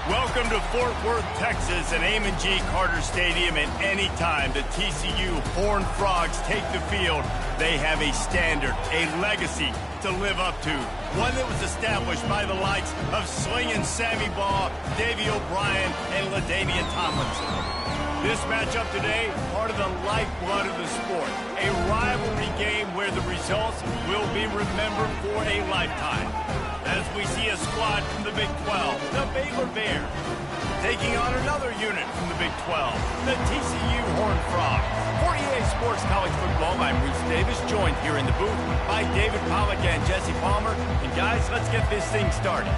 Welcome to Fort Worth, Texas, and Amon G. Carter Stadium. And anytime the TCU Horned Frogs take the field, they have a standard, a legacy to live up to. One that was established by the likes of Slingin' Sammy Baugh, Davey O'Brien, and LaDainian Tomlinson. This matchup today, part of the lifeblood of the sport. A rivalry game where the results will be remembered for a lifetime. As we see a squad from the Big 12, the Baylor Bears, taking on another unit from the Big 12, the TCU Horned Frogs. For EA Sports College Football, I'm Reese Davis, joined here in the booth by David Pollack and Jesse Palmer. And guys, let's get this thing started.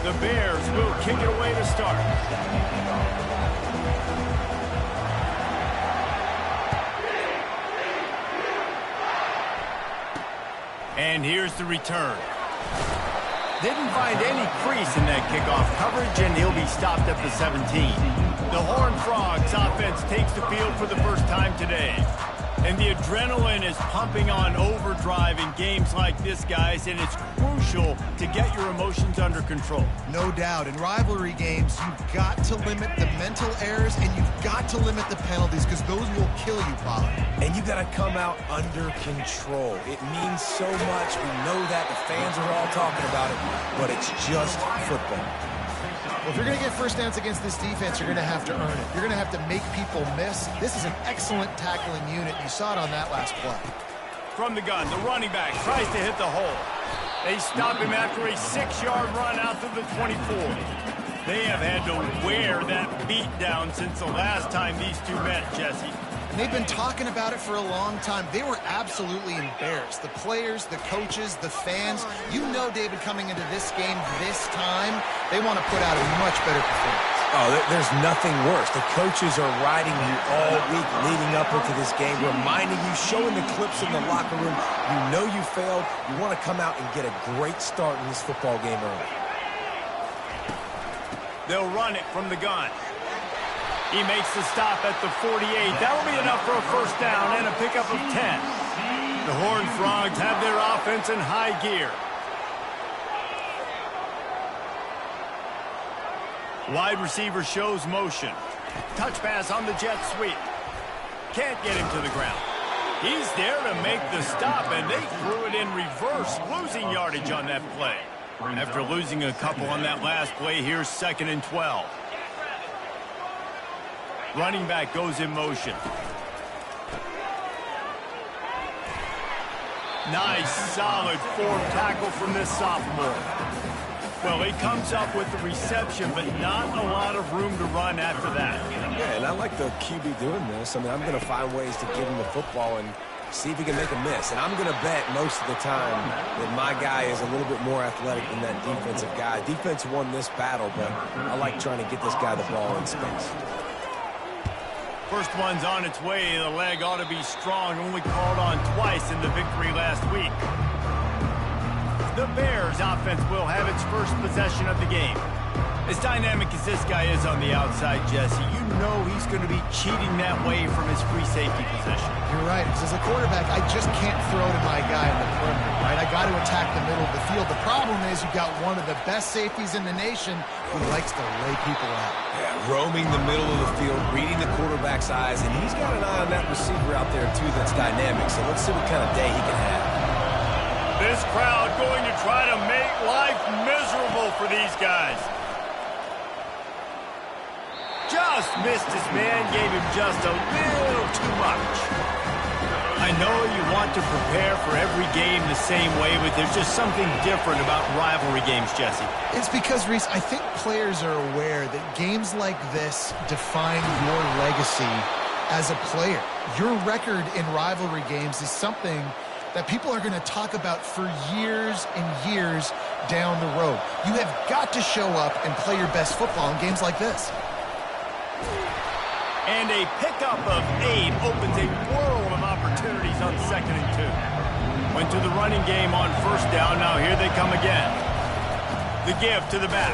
The Bears will kick it away to start. And here's the return. Didn't find any crease in that kickoff coverage, and he'll be stopped at the 17. The Horned Frogs offense takes the field for the first time today. And the adrenaline is pumping on overdrive in games like this, guys, and it's crucial to get your emotions under control. No doubt. In rivalry games, you've got to limit the mental errors, and you've got to limit the penalties, because those will kill you, Pollard. And you got to come out under control. It means so much. We know that. The fans are all talking about it, but it's just football. Well, if you're going to get first downs against this defense, you're going to have to earn it. You're going to have to make people miss. This is an excellent tackling unit. You saw it on that last play. From the gun, the running back tries to hit the hole. They stop him after a 6-yard run out to the 24. They have had to wear that beat down since the last time these two met, Jesse. And they've been talking about it for a long time. They were absolutely embarrassed. The players, the coaches, the fans. You know, David, coming into this game this time, they want to put out a much better performance. Oh, there's nothing worse. The coaches are riding you all week leading up into this game, reminding you, showing the clips in the locker room. You know you failed. You want to come out and get a great start in this football game early. They'll run it from the gun. He makes the stop at the 48. That'll be enough for a first down and a pickup of 10. The Horned Frogs have their offense in high gear. Wide receiver shows motion. Touch pass on the jet sweep. Can't get him to the ground. He's there to make the stop, and they threw it in reverse, losing yardage on that play. After losing a couple on that last play, here's 2nd and 12. Running back goes in motion. Nice, solid form tackle from this sophomore. Well, he comes up with the reception, but not a lot of room to run after that. Yeah, and I like the QB doing this. I mean, I'm going to find ways to give him the football and see if he can make a miss. And I'm going to bet most of the time that my guy is a little bit more athletic than that defensive guy. Defense won this battle, but I like trying to get this guy the ball in space. First one's on its way. The leg ought to be strong. Only called on twice in the victory last week. The Bears offense will have its first possession of the game. As dynamic as this guy is on the outside, Jesse, you know he's going to be cheating that way from his free safety position. You're right, because as a quarterback, I just can't throw to my guy in the perimeter, right? I got to attack the middle of the field. The problem is you've got one of the best safeties in the nation who likes to lay people out. Yeah, roaming the middle of the field, reading the quarterback's eyes, and he's got an eye on that receiver out there, too, that's dynamic. So let's see what kind of day he can have. This crowd going to try to make life miserable for these guys. Just missed his man, gave him just a little too much. I know you want to prepare for every game the same way, but there's just something different about rivalry games, Jesse. It's because, Reese, I think players are aware that games like this define your legacy as a player. Your record in rivalry games is something that people are going to talk about for years and years down the road. You have got to show up and play your best football in games like this. And a pickup of 8 opens a world of opportunities on 2nd and 2. Went to the running game on first down. Now here they come again. The give to the back.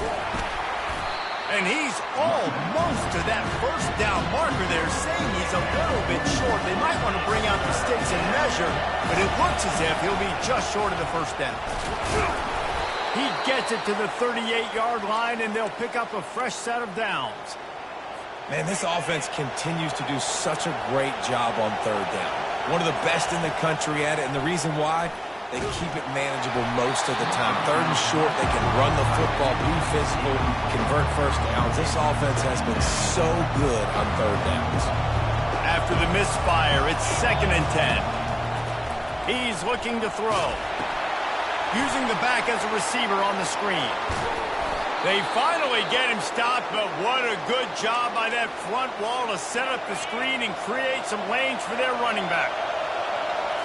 And he's almost to that first down marker there, saying he's a little bit short. They might want to bring out the sticks and measure, but it looks as if he'll be just short of the first down. He gets it to the 38-yard line, and they'll pick up a fresh set of downs. Man, this offense continues to do such a great job on third down. One of the best in the country at it, and the reason why, they keep it manageable most of the time. Third and short, they can run the football, be physical, convert first downs. This offense has been so good on third downs. After the misfire, it's 2nd and 10. He's looking to throw. Using the back as a receiver on the screen. They finally get him stopped, but what a good job by that front wall to set up the screen and create some lanes for their running back.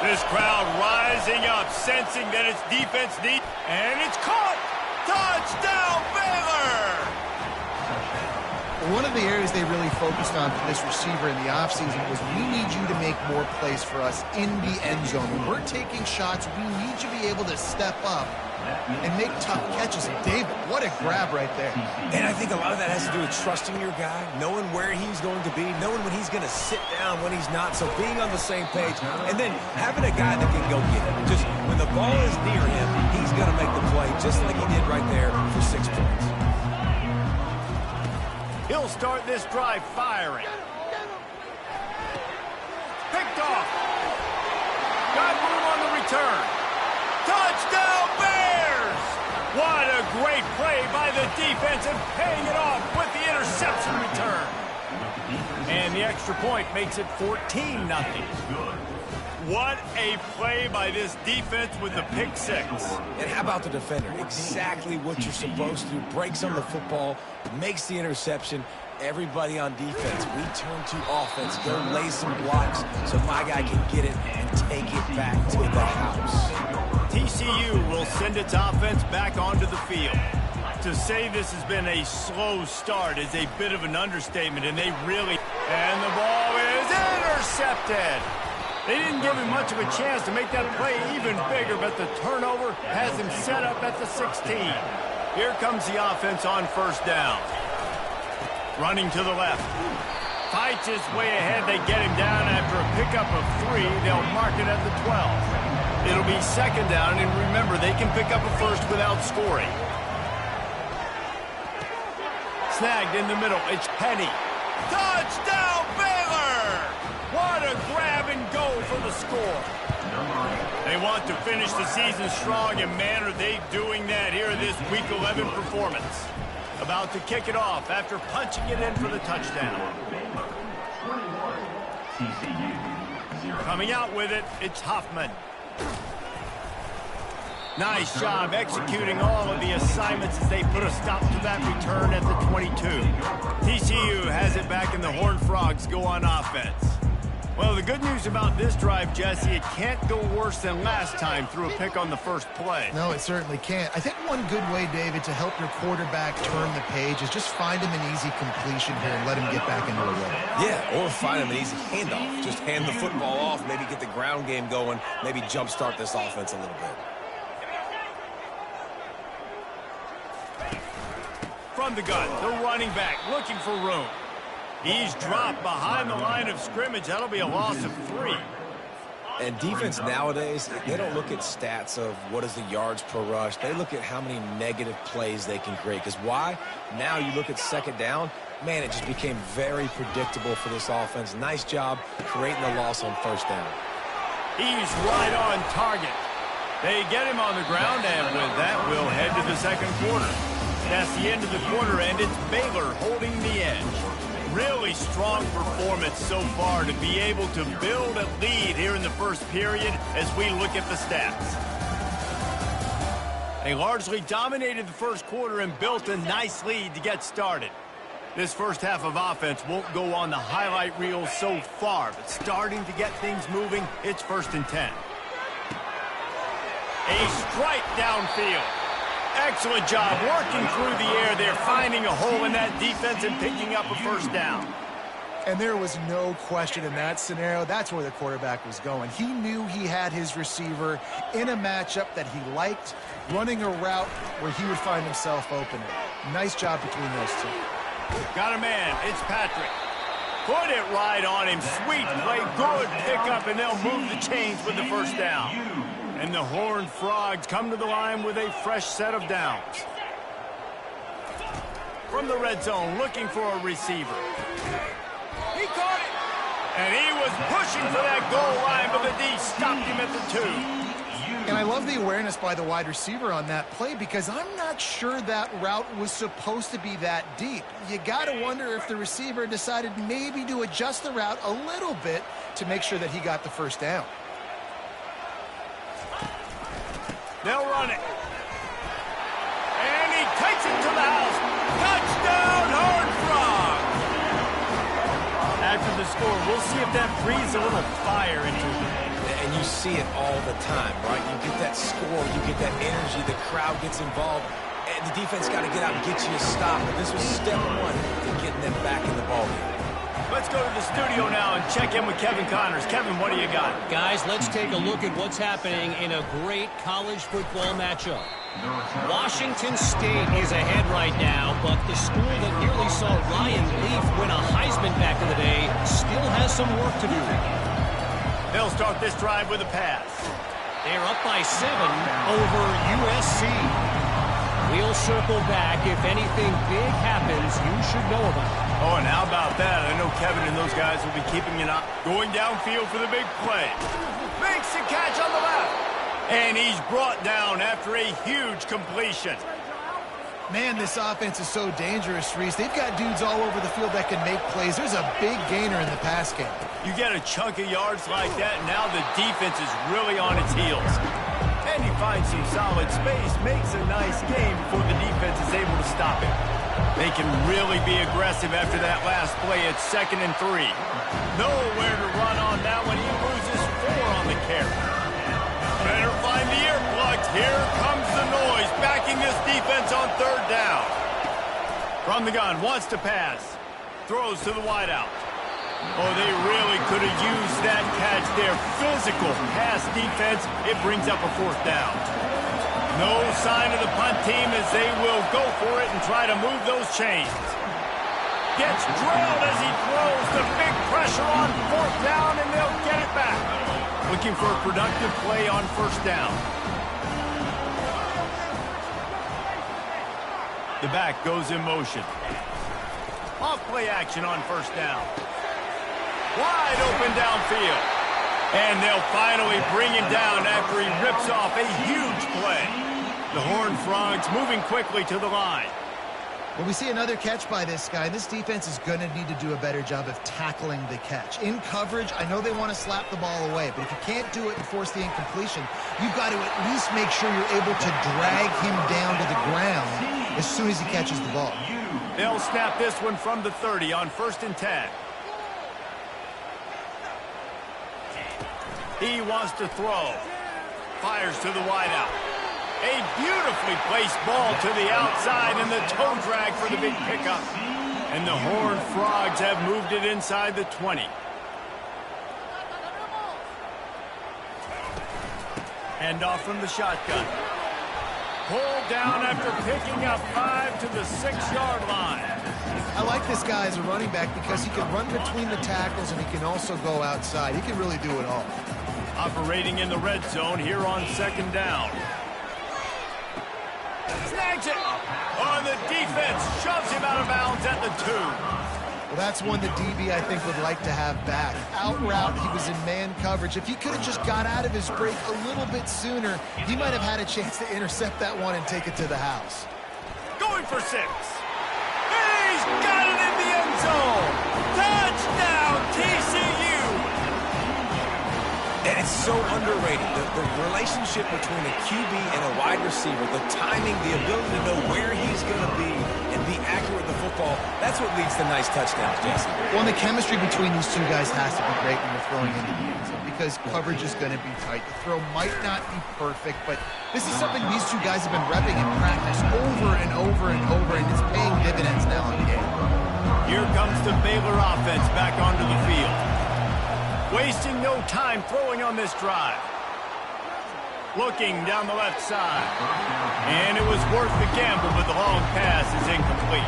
This crowd rising up, sensing that its defense needs, and it's caught! Touchdown, Baylor! One of the areas they really focused on for this receiver in the offseason was, we need you to make more plays for us in the end zone. When we're taking shots, we need you to be able to step up and make tough catches. And David, what a grab right there. And I think a lot of that has to do with trusting your guy, knowing where he's going to be, knowing when he's going to sit down, when he's not. So being on the same page, and then having a guy that can go get it. Just when the ball is near him, he's going to make the play, just like he did right there for 6 points. He'll start this drive firing. Picked off. Got room on the return. Touchdown, Bears! What a great play by the defense and paying it off with the interception return. And the extra point makes it 14-0. What a play by this defense with the pick six. And how about the defender? Exactly what you're supposed to do. Breaks on the football, makes the interception. Everybody on defense, we turn to offense. Go lay some blocks so my guy can get it and take it back to the house. TCU will send its offense back onto the field. To say this has been a slow start is a bit of an understatement, and they really... And the ball is intercepted. They didn't give him much of a chance to make that play even bigger, but the turnover has him set up at the 16. Here comes the offense on first down. Running to the left. Fights his way ahead. They get him down after a pickup of 3. They'll mark it at the 12. It'll be 2nd down, and remember, they can pick up a first without scoring. Snagged in the middle. It's Penny. Touchdown, Baylor! What a grab and go for the score. They want to finish the season strong, and man, are they doing that here in this Week 11 performance. About to kick it off after punching it in for the touchdown. Coming out with it, it's Hoffman. Nice job executing all of the assignments as they put a stop to that return at the 22. TCU has it back, and the Horned Frogs go on offense. Well, the good news about this drive, Jesse, it can't go worse than last time through a pick on the first play. No, it certainly can't. I think one good way, David, to help your quarterback turn the page is just find him an easy completion here and let him get back into a rhythm. Yeah, or find him an easy handoff. Just hand the football off, maybe get the ground game going, maybe jumpstart this offense a little bit. From the gun, the running back looking for room. He's dropped behind the line of scrimmage. That'll be a loss of 3. And defense nowadays, they don't look at stats of what is the yards per rush. They look at how many negative plays they can create. Because why? Now you look at 2nd down, man, it just became very predictable for this offense. Nice job creating the loss on 1st down. He's right on target. They get him on the ground, and with that, we'll head to the 2nd quarter. That's the end of the quarter, and it's Baylor holding the edge. Really strong performance so far to be able to build a lead here in the first period as we look at the stats. They largely dominated the first quarter and built a nice lead to get started. This first half of offense won't go on the highlight reel so far, but starting to get things moving, it's 1st and 10. A strike downfield. Excellent job working through the air there, finding a hole in that defense and picking up a first down. And there was no question in that scenario. That's where the quarterback was going. He knew he had his receiver in a matchup that he liked, running a route where he would find himself open. Nice job between those two. Got a man. It's Patrick. Put it right on him. Sweet play. Good pickup, and they'll move the chains with the first down. And the Horned Frogs come to the line with a fresh set of downs. From the red zone, looking for a receiver. He caught it. And he was pushing for that goal line, but the D stopped him at the 2. And I love the awareness by the wide receiver on that play because I'm not sure that route was supposed to be that deep. You got to wonder if the receiver decided maybe to adjust the route a little bit to make sure that he got the first down. They'll run it. And he takes it to the house. Touchdown, Horned Frogs! After the score, we'll see if that breathes a little fire into them. And you see it all the time, right? You get that score, you get that energy, the crowd gets involved, and the defense got to get out and get you a stop. But this was step one to getting them back in the ballgame. Let's go to the studio now and check in with Kevin Connors. Kevin, what do you got? Guys, let's take a look at what's happening in a great college football matchup. Washington State is ahead right now, but the school that nearly saw Ryan Leaf win a Heisman back in the day still has some work to do. They'll start this drive with a pass. They're up by 7 over USC. We'll circle back. If anything big happens, you should know about it. Oh, and how about that? I know Kevin and those guys will be keeping an eye. Going downfield for the big play. Makes the catch on the left. And he's brought down after a huge completion. Man, this offense is so dangerous, Reese. They've got dudes all over the field that can make plays. There's a big gainer in the pass game. You get a chunk of yards like that, now the defense is really on its heels. And he finds some solid space, makes a nice game before the defense is able to stop him. They can really be aggressive after that last play at 2nd and 3. Nowhere to run on that one. He loses 4 on the carry. Better find the earplugs. Here comes the noise, backing this defense on 3rd down. From the gun, wants to pass. Throws to the wideout. Oh, they really could have used that catch there. Physical pass defense. It brings up a 4th down. No sign of the punt team as they will go for it and try to move those chains. Gets drilled as he throws. The big pressure on 4th down, and they'll get it back. Looking for a productive play on 1st down. The back goes in motion. Off play action on 1st down. Wide open downfield. And they'll finally bring him down after he rips off a huge play. The Horned Frogs moving quickly to the line. Well, we see another catch by this guy. This defense is going to need to do a better job of tackling the catch. In coverage, I know they want to slap the ball away, but if you can't do it and force the incompletion, you've got to at least make sure you're able to drag him down to the ground as soon as he catches the ball. They'll snap this one from the 30 on 1st and 10. He wants to throw. Fires to the wideout. A beautifully placed ball to the outside and the toe drag for the big pickup. And the Horned Frogs have moved it inside the 20. Hand off from the shotgun. Pulled down after picking up 5 to the 6-yard line. I like this guy as a running back because he can run between the tackles and he can also go outside. He can really do it all. Operating in the red zone here on 2nd down. Snags it. Oh, the defense shoves him out of bounds at the 2. Well, that's one the DB, I think, would like to have back. Out route, he was in man coverage. If he could have just got out of his break a little bit sooner, he might have had a chance to intercept that one and take it to the house. Going for 6. He's got it in the end zone. Touchdown, TCU. And it's so underrated. The relationship between a QB and a wide receiver, the timing, the ability to know where he's going to be and be accurate with the football, that's what leads to nice touchdowns, Jesse. Well, and the chemistry between these two guys has to be great when you're throwing into the end zone because coverage is going to be tight. The throw might not be perfect, but this is something these two guys have been repping in practice over and over and over, and it's paying dividends now in the game. Here comes comes the Baylor offense back onto the field. Wasting no time throwing on this drive. Looking down the left side. And it was worth the gamble, but the long pass is incomplete.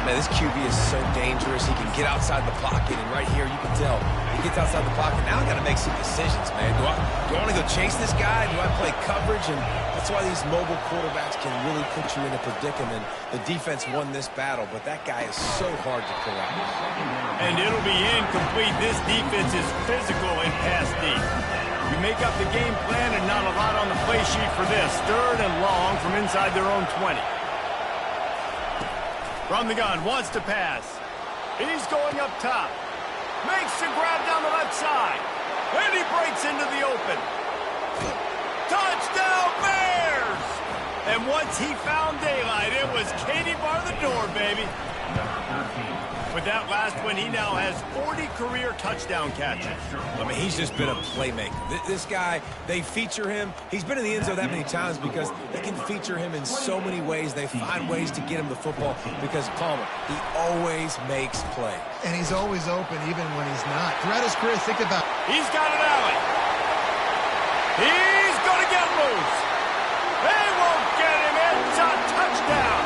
Man, this QB is so dangerous. He can get outside the pocket, and right here you can tell he gets outside the pocket. Now I got to make some decisions, man. Do I want to go chase this guy? Do I play coverage? And that's why these mobile quarterbacks can really put you in a predicament. The defense won this battle, but that guy is so hard to pull out. And it'll be incomplete. This defense is physical and pass deep. You make up the game plan and not a lot on the play sheet for this. 3rd and long from inside their own 20. From the gun, wants to pass. He's going up top. Makes the grab down the left side. And he breaks into the open. Touchdown Bears! And once he found daylight, it was Katie bar the door, baby. With that last one, he now has 40 career touchdown catches. I mean, he's just been a playmaker. This guy, they feature him. He's been in the end zone that many times because they can feature him in so many ways. They find ways to get him the football because Palmer, he always makes plays. And he's always open even when he's not. Throughout his career, think about it. He's got an alley. He's going to get loose. They won't get him. It's a touchdown.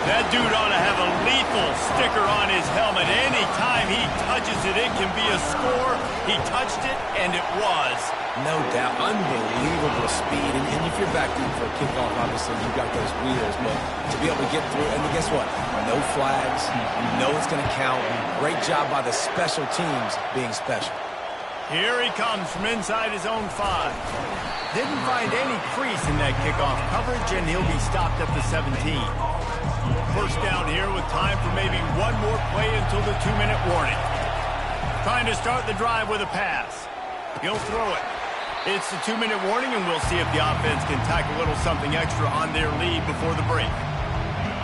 That dude ought to have a lethal sticker on his helmet. Anytime he touches it, it can be a score. He touched it, and it was. No doubt. Unbelievable speed. And if you're back deep for a kickoff, obviously you've got those wheels. But to be able to get through, and guess what? No flags. You know it's going to count. Great job by the special teams being special. Here he comes from inside his own 5. Didn't find any crease in that kickoff coverage, and he'll be stopped at the 17. First down here with time for maybe one more play until the 2-minute warning. Trying to start the drive with a pass. He'll throw it. It's the 2-minute warning, and we'll see if the offense can tack a little something extra on their lead before the break.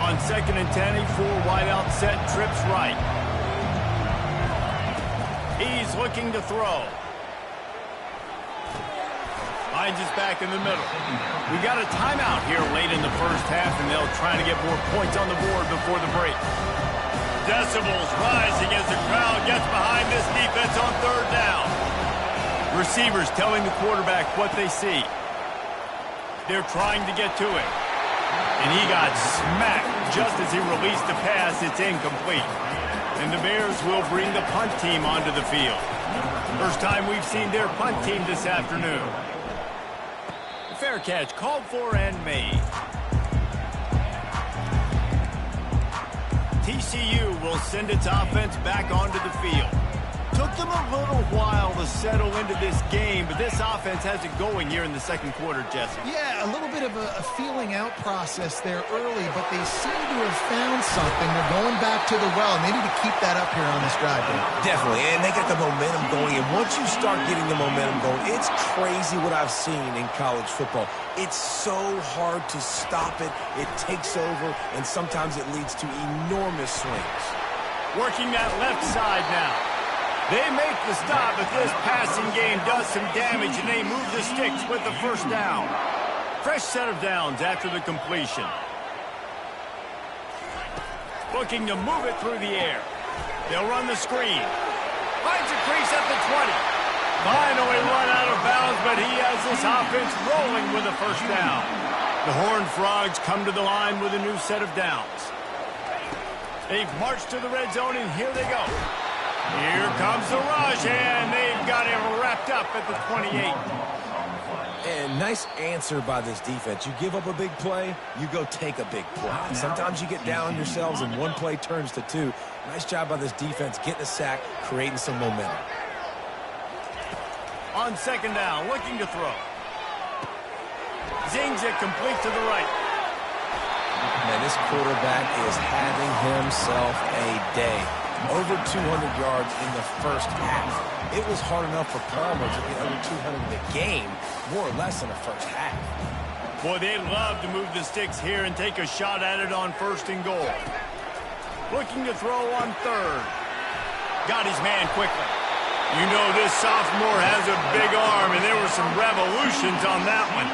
On 2nd and 10, a 4 wide out set, trips right. He's looking to throw. Finds his back in the middle. We got a timeout here late in the first half, and they'll try to get more points on the board before the break. Decibels rising as the crowd gets behind this defense on 3rd down. Receivers telling the quarterback what they see. They're trying to get to him. And he got smacked just as he released the pass. It's incomplete. And the Bears will bring the punt team onto the field. First time we've seen their punt team this afternoon. Fair catch called for and made. TCU will send its offense back onto the field. Took them a little while to settle into this game, but this offense has it going here in the 2nd quarter, Jesse. Yeah, a little bit of a feeling out process there early, but they seem to have found something. They're going back to the well, and they need to keep that up here on this drive, Dave. Definitely, and they got the momentum going, and once you start getting the momentum going, it's crazy what I've seen in college football. It's so hard to stop it. It takes over, and sometimes it leads to enormous swings. Working that left side now. They make the stop, but this passing game does some damage, and they move the sticks with the first down. Fresh set of downs after the completion. Looking to move it through the air. They'll run the screen. Finds a crease at the 20. Finally run out of bounds, but he has this offense rolling with a first down. The Horned Frogs come to the line with a new set of downs. They've marched to the red zone, and here they go. Here comes the rush, and they've got him wrapped up at the 28. And nice answer by this defense. You give up a big play, you go take a big play. Sometimes you get down on yourselves, and one play turns to 2. Nice job by this defense getting a sack, creating some momentum. On 2nd down, looking to throw. Zings it complete to the right. Man, this quarterback is having himself a day. Over 200 yards in the first half. It was hard enough for Palmer to get over 200 in the game, more or less in the first half. Boy, they'd love to move the sticks here and take a shot at it on 1st and goal. Looking to throw on 3rd. Got his man quickly. You know this sophomore has a big arm, and there were some revolutions on that one.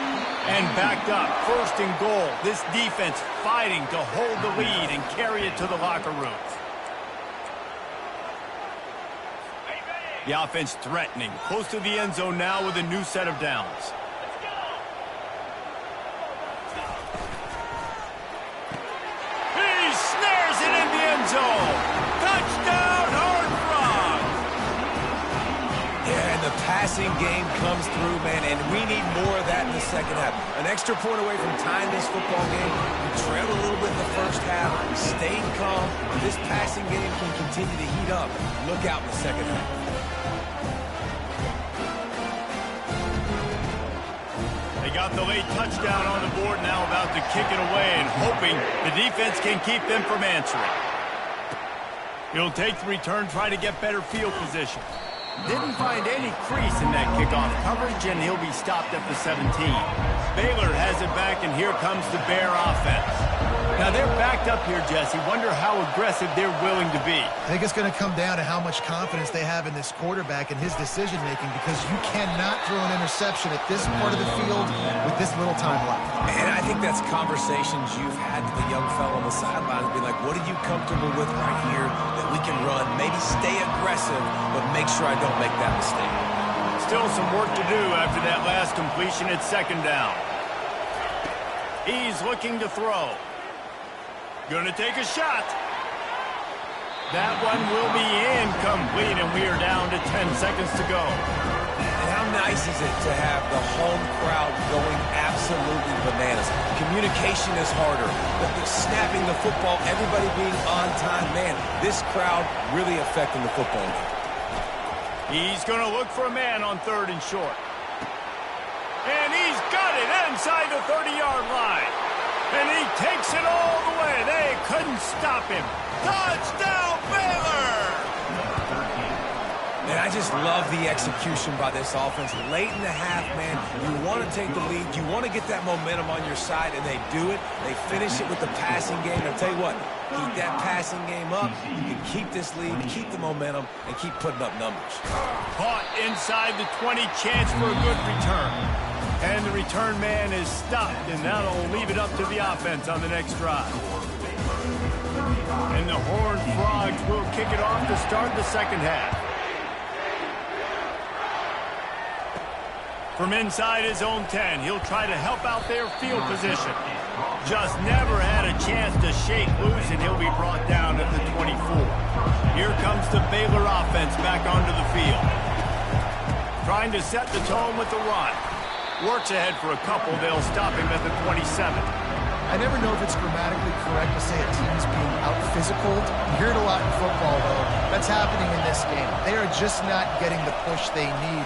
And backed up, 1st and goal. This defense fighting to hold the lead and carry it to the locker rooms. The offense threatening, close to the end zone now with a new set of downs. He snares it in the end zone. Touchdown, Horned Frogs! Yeah, and the passing game comes through, man, and we need more of that in the second half. An extra point away from tying this football game. We trailed a little bit in the first half, stayed calm. This passing game can continue to heat up. Look out in the second half. They got the late touchdown on the board, now about to kick it away and hoping the defense can keep them from answering. He'll take the return, try to get better field position. Didn't find any crease in that kickoff coverage, and he'll be stopped at the 17. Baylor has it back, and here comes the Bear offense. Now, they're backed up here, Jesse. Wonder how aggressive they're willing to be. I think it's going to come down to how much confidence they have in this quarterback and his decision-making, because you cannot throw an interception at this part of the field with this little time left. And I think that's conversations you've had with the young fellow on the sidelines. Be like, what are you comfortable with right here that we can run? Maybe stay aggressive, but make sure I don't make that mistake. Still some work to do after that last completion at second down. He's looking to throw. Gonna take a shot. That one will be incomplete, and we are down to 10 seconds to go. And how nice is it to have the home crowd going absolutely bananas? Communication is harder. But snapping the football, everybody being on time, man, this crowd really affecting the football game. He's going to look for a man on third and short. And he's got it inside the 30-yard line. And he takes it all the way. They couldn't stop him. Touchdown, Baylor! Man, I just love the execution by this offense. Late in the half, man, you want to take the lead. You want to get that momentum on your side, and they do it. They finish it with the passing game. I'll tell you what, keep that passing game up. You can keep this lead, keep the momentum, and keep putting up numbers. Caught inside the 20, chance for a good return. And the return man is stopped, and that'll leave it up to the offense on the next drive. And the Horned Frogs will kick it off to start the second half. From inside his own 10, he'll try to help out their field position. Just never had a chance to shake loose, and he'll be brought down at the 24. Here comes the Baylor offense back onto the field. Trying to set the tone with the run. Works ahead for a couple. They'll stop him at the 27. I never know if it's grammatically correct to say a team's being out-physicaled. You hear it a lot in football, though. That's happening in this game. They are just not getting the push they need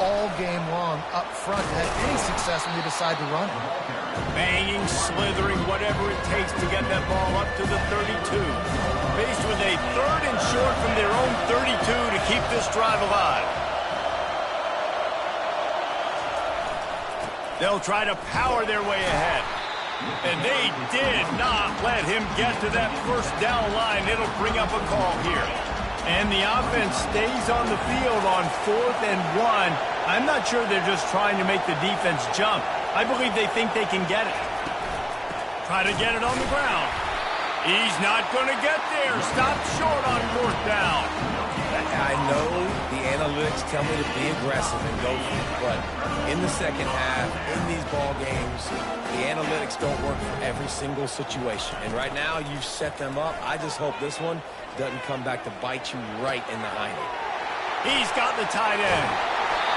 all game long up front to have any success when they decide to run it. Banging, slithering, whatever it takes to get that ball up to the 32. Faced with a third and short from their own 32 to keep this drive alive. They'll try to power their way ahead. And they did not let him get to that first down line. It'll bring up a call here. And the offense stays on the field on 4th and 1. I'm not sure they're just trying to make the defense jump. I believe they think they can get it. Try to get it on the ground. He's not going to get there. Stopped short on 4th down. I know the analytics tell me to be aggressive and go for it, but in the second half, in these ball games, the analytics don't work for every single situation. And right now, you've set them up. I just hope this one doesn't come back to bite you right in the hind end. He's got the tight end.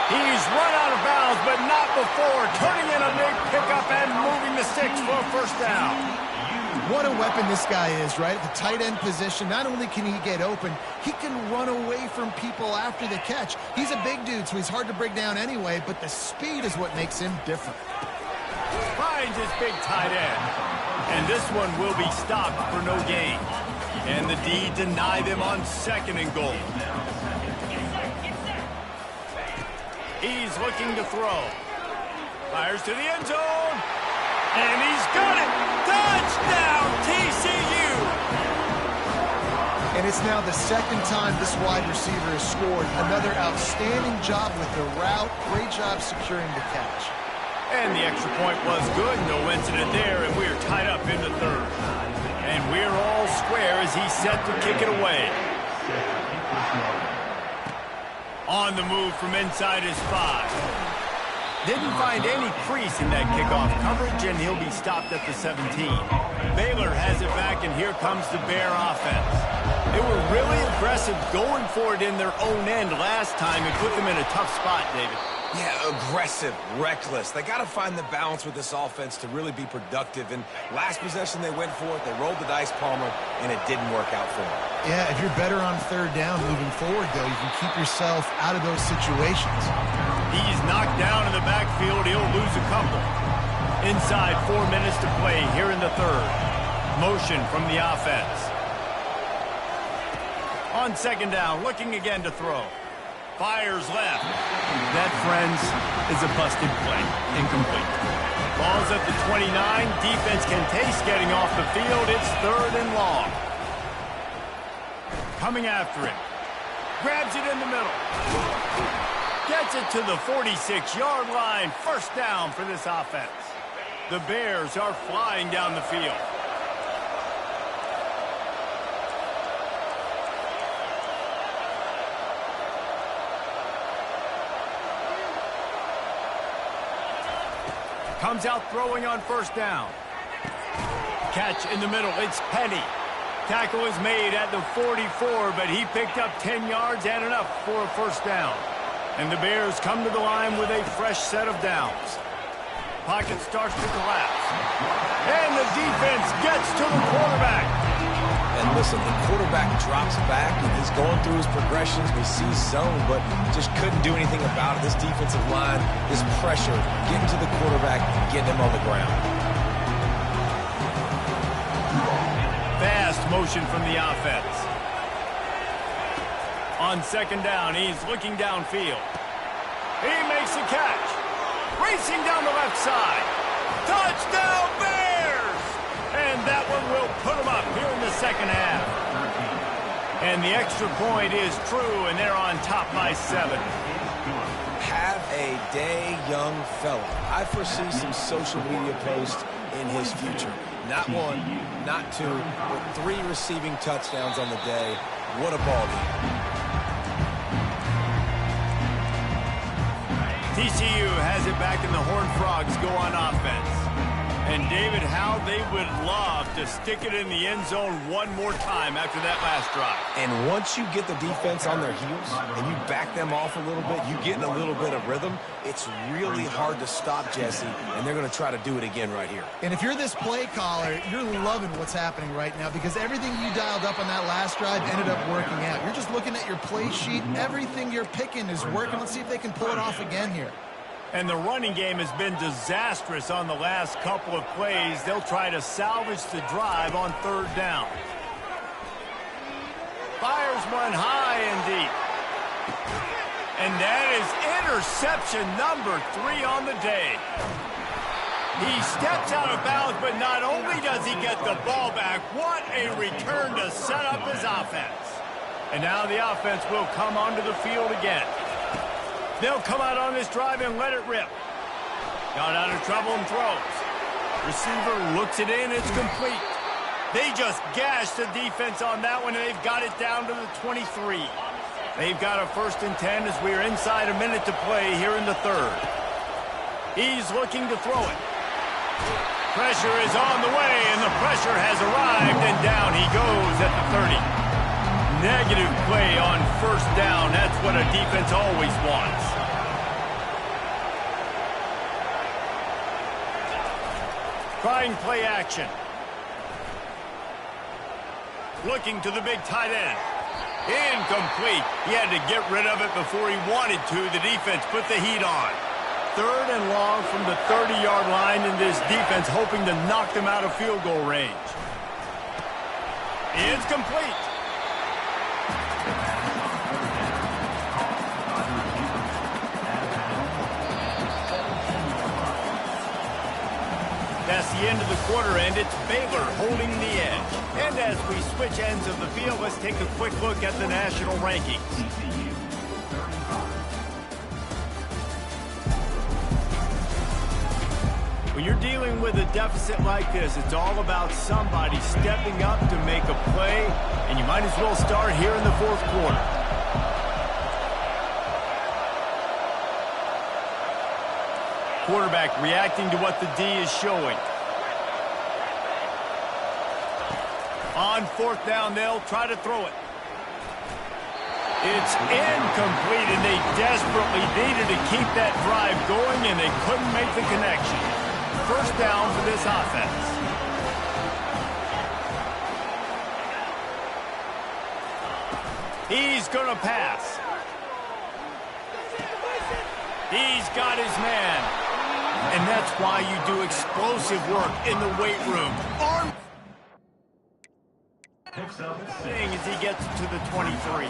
He's run out of bounds, but not before turning in a big pickup and moving the sticks for a first down. What a weapon this guy is, right? At the tight end position, not only can he get open, he can run away from people after the catch. He's a big dude, so he's hard to break down anyway, but the speed is what makes him different. Finds his big tight end. And this one will be stopped for no gain. And the D deny them on 2nd and goal. He's looking to throw. Fires to the end zone. And he's got it. Touchdown, TCU. And it's now the second time this wide receiver has scored. Another outstanding job with the route. Great job securing the catch. And the extra point was good. No incident there, and we're tied up in the 3rd. And we're all square as he's set to kick it away. On the move from inside his 5. Didn't find any crease in that kickoff coverage, and he'll be stopped at the 17. Baylor has it back, and here comes the Bear offense. They were really aggressive going for it in their own end last time and put them in a tough spot, David. Yeah, aggressive, reckless. They got to find the balance with this offense to really be productive. And last possession they went for it, they rolled the dice, Palmer, and it didn't work out for them. Yeah, if you're better on third down moving forward, though, you can keep yourself out of those situations. He's knocked down in the backfield. He'll lose a couple. Inside 4 minutes to play here in the third. Motion from the offense. On second down, looking again to throw. Fires left. That, friends, is a busted play. Incomplete. Ball's at the 29. Defense can taste getting off the field. It's 3rd and long. Coming after it. Grabs it in the middle. Gets it to the 46-yard line. First down for this offense. The Bears are flying down the field. Comes out throwing on first down. Catch in the middle. It's Penny. Tackle is made at the 44, but he picked up 10 yards and enough for a first down. And the Bears come to the line with a fresh set of downs. Pocket starts to collapse. And the defense gets to the quarterback. And listen, the quarterback drops back, and he's going through his progressions. We see zone, but just couldn't do anything about it. This defensive line, this pressure, getting to the quarterback, getting him on the ground. Fast motion from the offense. On second down, he's looking downfield. He makes the catch. Racing down the left side. Touchdown, Bears! And that one will put them up here in the second half. And the extra point is true, and they're on top by 7. Have a day, young fella. I foresee some social media posts in his future. Not 1, not 2, but 3 receiving touchdowns on the day. What a ball game. TCU has it back, and the Horned Frogs go on offense. And, David, how they would love to stick it in the end zone one more time after that last drive. And once you get the defense on their heels and you back them off a little bit, you get in a little bit of rhythm, it's really hard to stop, Jesse, and they're going to try to do it again right here. And if you're this play caller, you're loving what's happening right now because everything you dialed up on that last drive ended up working out. You're just looking at your play sheet. Everything you're picking is working. Let's see if they can pull it off again here. And the running game has been disastrous on the last couple of plays. They'll try to salvage the drive on third down. Fires one high and deep. And that is interception number 3 on the day. He steps out of bounds, but not only does he get the ball back, what a return to set up his offense. And now the offense will come onto the field again. They'll come out on this drive and let it rip. Got out of trouble and throws. Receiver looks it in. It's complete. They just gashed the defense on that one, and they've got it down to the 23. They've got a 1st and 10 as we are inside a minute to play here in the third. He's looking to throw it. Pressure is on the way, and the pressure has arrived, and down he goes at the 30. Negative play on first down. That's what a defense always wants. Trying play action. Looking to the big tight end. Incomplete. He had to get rid of it before he wanted to. The defense put the heat on. 3rd and long from the 30-yard line, and this defense hoping to knock them out of field goal range. It's complete. That's the end of the quarter, and it's Baylor holding the edge. And as we switch ends of the field, let's take a quick look at the national rankings. When you're dealing with a deficit like this, it's all about somebody stepping up to make a play, and you might as well start here in the 4th quarter. quarterback reacting to what the D is showing. On fourth down, they'll try to throw it. It's incomplete, and they desperately needed to keep that drive going, and they couldn't make the connection. First down for this offense. He's going to pass. He's got his man. And that's why you do explosive work in the weight room. Arm as he gets to the 23.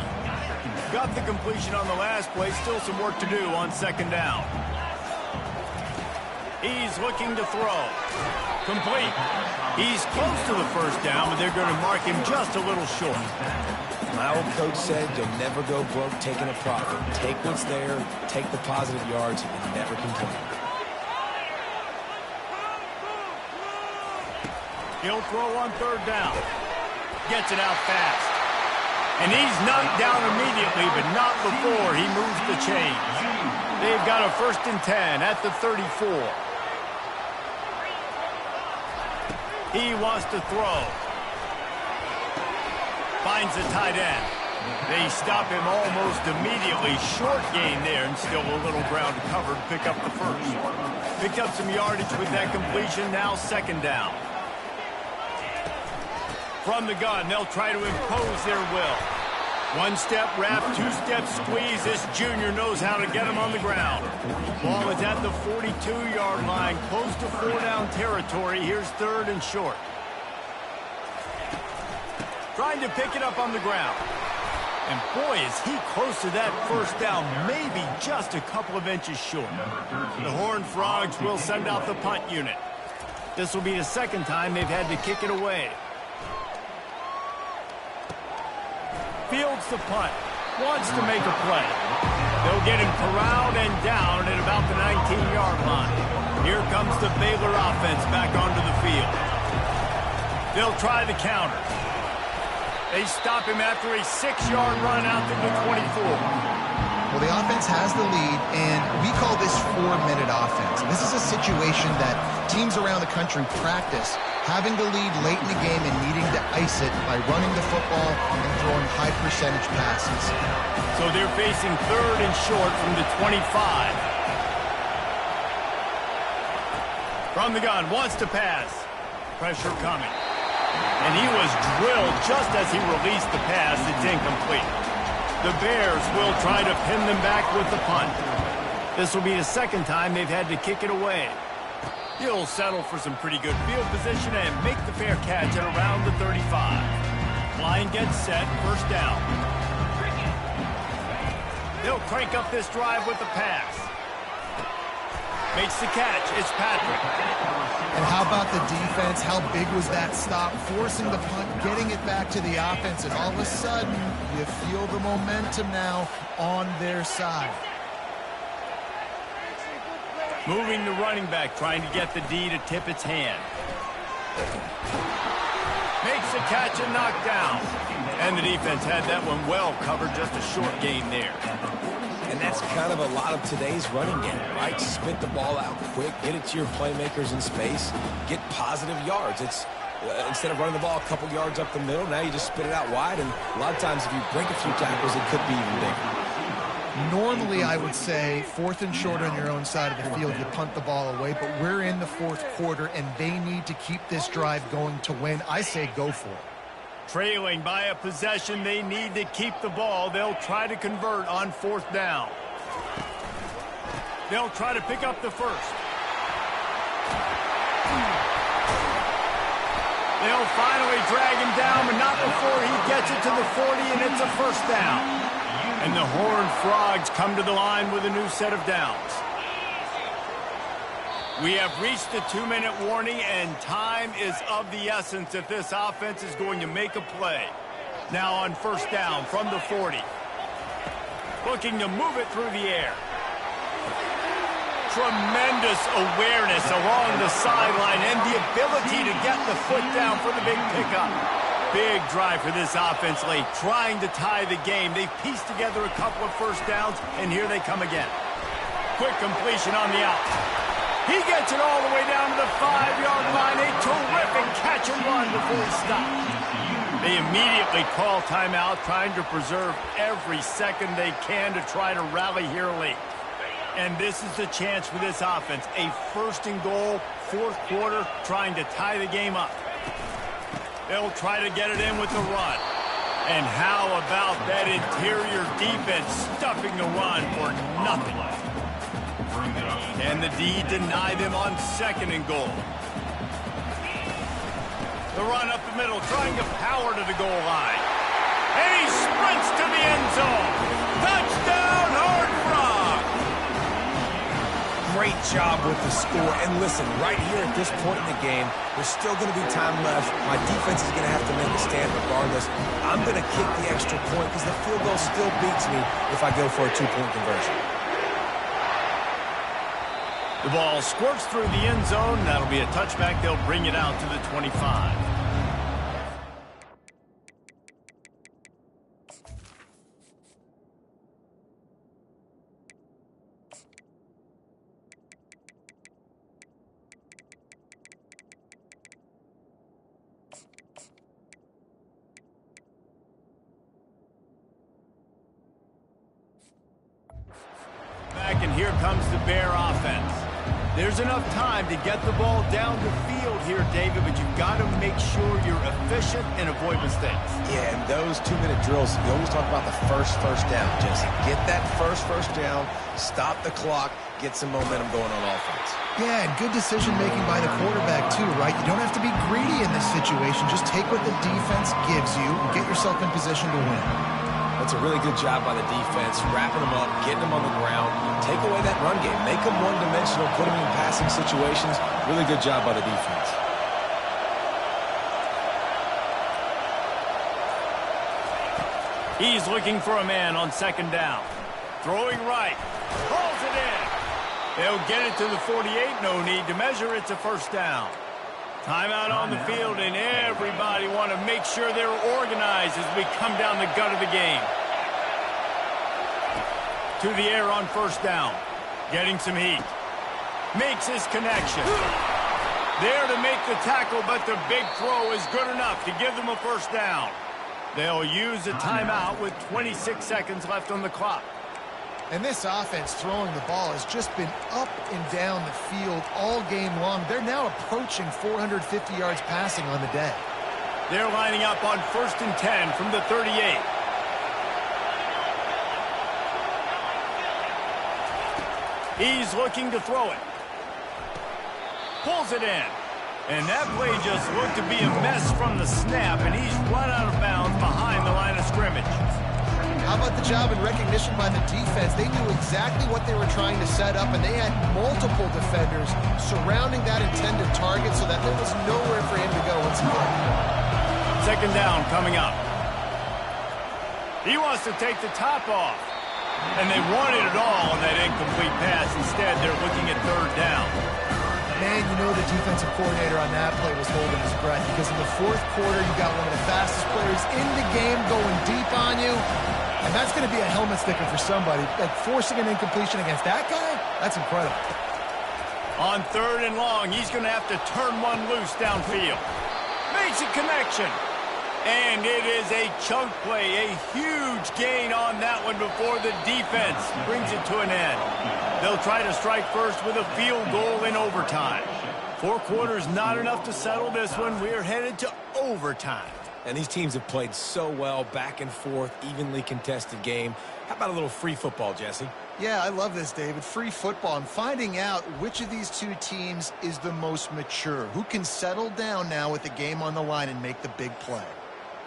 Got the completion on the last play. Still some work to do on second down. He's looking to throw. Complete. He's close to the first down, but they're going to mark him just a little short. My old coach said you'll never go broke taking a profit. Take what's there, take the positive yards, and never complain. He'll throw on third down. Gets it out fast. And he's knocked down immediately, but not before he moves the chains. They've got a 1st and 10 at the 34. He wants to throw. Finds the tight end. They stop him almost immediately. Short gain there, and still a little ground covered. Pick up the first. Picked up some yardage with that completion. Now second down. From the gun, they'll try to impose their will. One-step wrap, two-step squeeze. This junior knows how to get him on the ground. Ball is at the 42-yard line, close to 4-down territory. Here's third and short. Trying to pick it up on the ground. And boy, is he close to that first down, maybe just a couple of inches short. The Horned Frogs will send out the punt unit. This will be the second time they've had to kick it away. Fields the punt. Wants to make a play. They'll get him corralled and down at about the 19-yard line. Here comes the Baylor offense back onto the field. They'll try the counter. They stop him after a 6-yard run out to the 24. Well, the offense has the lead, and we call this 4-minute offense. This is a situation that teams around the country practice, having the lead late in the game and needing to ice it by running the football and throwing high-percentage passes. So they're facing third and short from the 25. From the gun, wants to pass. Pressure coming. And he was drilled just as he released the pass. It's incomplete. The Bears will try to pin them back with the punt. This will be the second time they've had to kick it away. He'll settle for some pretty good field position and make the fair catch at around the 35. Line gets set, first down. They'll crank up this drive with the pass. Makes the catch. It's Patrick. And how about the defense? How big was that stop? Forcing the punt, getting it back to the offense, and all of a sudden, you feel the momentum now on their side. Moving the running back, trying to get the D to tip its hand. Makes the catch and knocked down. And the defense had that one well covered, just a short gain there. And that's kind of a lot of today's running game, right? Spit the ball out quick, get it to your playmakers in space, get positive yards. It's instead of running the ball a couple yards up the middle, now you just spit it out wide, and a lot of times if you break a few tackles, it could be even bigger. Normally, I would say, 4th and short on your own side of the field, you punt the ball away, but we're in the 4th quarter, and they need to keep this drive going to win. I say go for it. Trailing by a possession, they need to keep the ball. They'll try to convert on 4th down. They'll try to pick up the first. They'll finally drag him down, but not before he gets it to the 40, and it's a first down. And the Horned Frogs come to the line with a new set of downs. We have reached the 2-minute warning, and time is of the essence if this offense is going to make a play. Now on first down from the 40. Looking to move it through the air. Tremendous awareness along the sideline and the ability to get the foot down for the big pickup. Big drive for this offense late, trying to tie the game. They've pieced together a couple of first downs, and here they come again. Quick completion on the out. He gets it all the way down to the 5-yard line. A terrific catch and run before he stopped. They immediately call timeout, trying to preserve every second they can to try to rally here late. And this is the chance for this offense. A 1st and goal, 4th quarter, trying to tie the game up. They'll try to get it in with the run. And how about that interior defense stuffing the run for nothing? Can the D deny them on 2nd and goal? The run up the middle, trying to power to the goal line. And he sprints to the end zone. Touchdown, Horned Frog! Great job with the score. And listen, right here at this point in the game, there's still going to be time left. My defense is going to have to make a stand regardless. I'm going to kick the extra point because the field goal still beats me if I go for a 2-point conversion. The ball squirts through the end zone. That'll be a touchback. They'll bring it out to the 25. And here comes the Bear offense. There's enough time to get the ball down the field here, David, but you've got to make sure you're efficient and avoid mistakes. Yeah, and those 2-minute drills, you always talk about the first down, Jesse. Get that first down, stop the clock, get some momentum going on offense. Yeah, and good decision-making by the quarterback, too, right? You don't have to be greedy in this situation. Just take what the defense gives you and get yourself in position to win. That's a really good job by the defense, wrapping them up, getting them on the ground. Take away that run game. Make them one-dimensional, put them in passing situations. Really good job by the defense. He's looking for a man on 2nd down. Throwing right. Pulls it in. They'll get it to the 48. No need to measure. It's a 1st down. Timeout on the field, and everybody want to make sure they're organized as we come down the gut of the game. To the air on 1st down. Getting some heat. Makes his connection. There to make the tackle, but the big throw is good enough to give them a 1st down. They'll use a timeout with 26 seconds left on the clock. And this offense throwing the ball has just been up and down the field all game long. They're now approaching 450 yards passing on the day. They're lining up on 1st and 10 from the 38. He's looking to throw it. Pulls it in. And that play just looked to be a mess from the snap, and he's run out of bounds behind the line of scrimmage. How about the job and recognition by the defense? They knew exactly what they were trying to set up, and they had multiple defenders surrounding that intended target so that there was nowhere for him to go once he got it. 2nd down coming up. He wants to take the top off. And they wanted it all on that incomplete pass. Instead, they're looking at 3rd down. Man, you know the defensive coordinator on that play was holding his breath because in the 4th quarter, you got one of the fastest players in the game going deep on you. And that's going to be a helmet sticker for somebody. Like forcing an incompletion against that guy, that's incredible. On 3rd and long, he's going to have to turn one loose downfield. Makes a connection. And it is a chunk play, a huge gain on that one before the defense brings it to an end. They'll try to strike first with a field goal in overtime. 4 quarters not enough to settle this one. We're headed to overtime. And these teams have played so well, back and forth, evenly contested game. How about a little free football, Jesse? Yeah, I love this, David. Free football. I'm finding out which of these 2 teams is the most mature, who can settle down now with the game on the line and make the big play.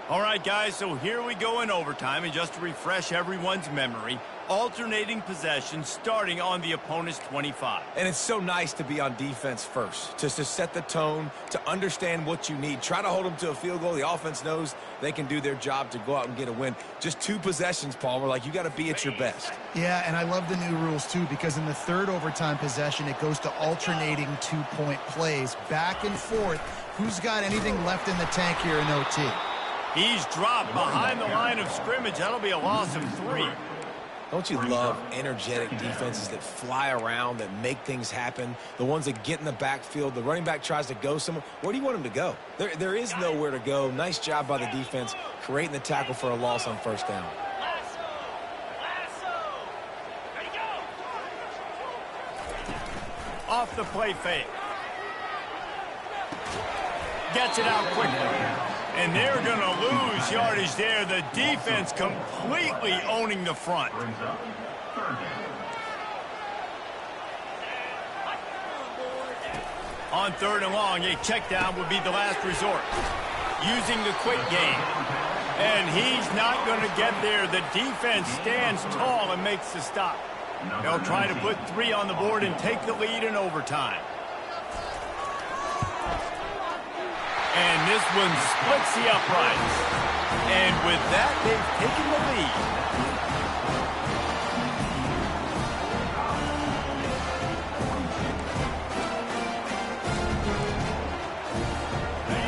All right, guys, so here we go in overtime, and just to refresh everyone's memory, alternating possession starting on the opponent's 25. And it's so nice to be on defense first, just to set the tone, to understand what you need. Try to hold them to a field goal. The offense knows they can do their job to go out and get a win. Just 2 possessions, Palmer, like you got to be at your best. Yeah, and I love the new rules, too, because in the 3rd overtime possession, it goes to alternating 2-point plays, back and forth. Who's got anything left in the tank here in OT? He's dropped behind the line of scrimmage. That'll be a loss of 3. Don't you love energetic defenses that fly around, that make things happen? The ones that get in the backfield, the running back tries to go somewhere. Where do you want him to go? There is nowhere to go. Nice job by the defense creating the tackle for a loss on first down. Off the play fake. Gets it out quickly. And they're going to lose yardage there. The defense completely owning the front. On 3rd and long, a check down would be the last resort. Using the quick game. And he's not going to get there. The defense stands tall and makes the stop. They'll try to put 3 on the board and take the lead in overtime. And this one splits the uprights. And with that, they've taken the lead.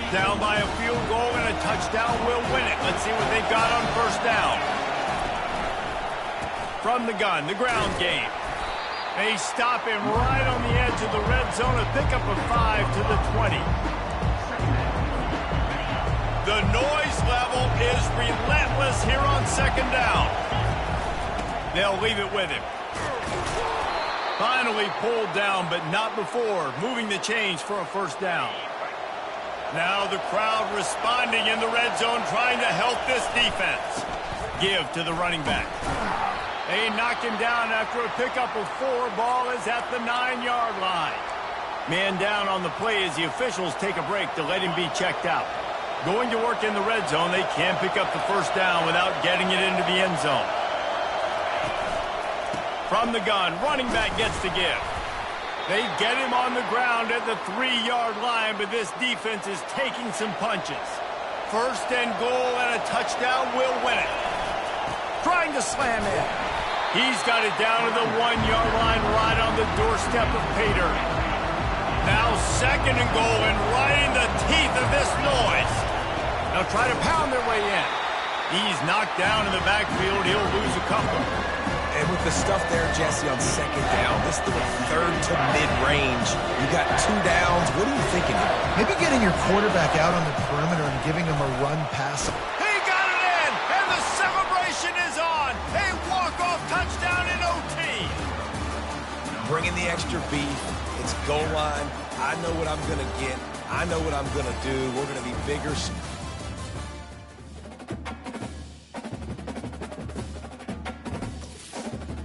Down by a field goal and a touchdown will win it. Let's see what they've got on first down. From the gun, the ground game. They stop him right on the edge of the red zone. A pickup of 5 to the 20. The noise level is relentless here on 2nd down. They'll leave it with him. Finally pulled down, but not before moving the chains for a first down. Now the crowd responding in the red zone, trying to help this defense. Give to the running back. They knock him down after a pickup of 4. Ball is at the 9-yard line. Man down on the play as the officials take a break to let him be checked out. Going to work in the red zone, they can't pick up the first down without getting it into the end zone. From the gun, running back gets to give. They get him on the ground at the 3-yard line, but this defense is taking some punches. 1st and goal and a touchdown will win it. Trying to slam it. He's got it down to the 1-yard line right on the doorstep of Pater. Now 2nd and goal and right in the teeth of this noise. They'll try to pound their way in. He's knocked down in the backfield. He'll lose a couple. And with the stuff there, Jesse, on 2nd down, this is the 3rd to mid-range. You got 2 downs. What are you thinking here? Maybe getting your quarterback out on the perimeter and giving him a run pass. He got it in, and the celebration is on. A walk-off touchdown in OT. Bringing the extra beef. It's goal line. I know what I'm going to get. I know what I'm going to do. We're going to be bigger,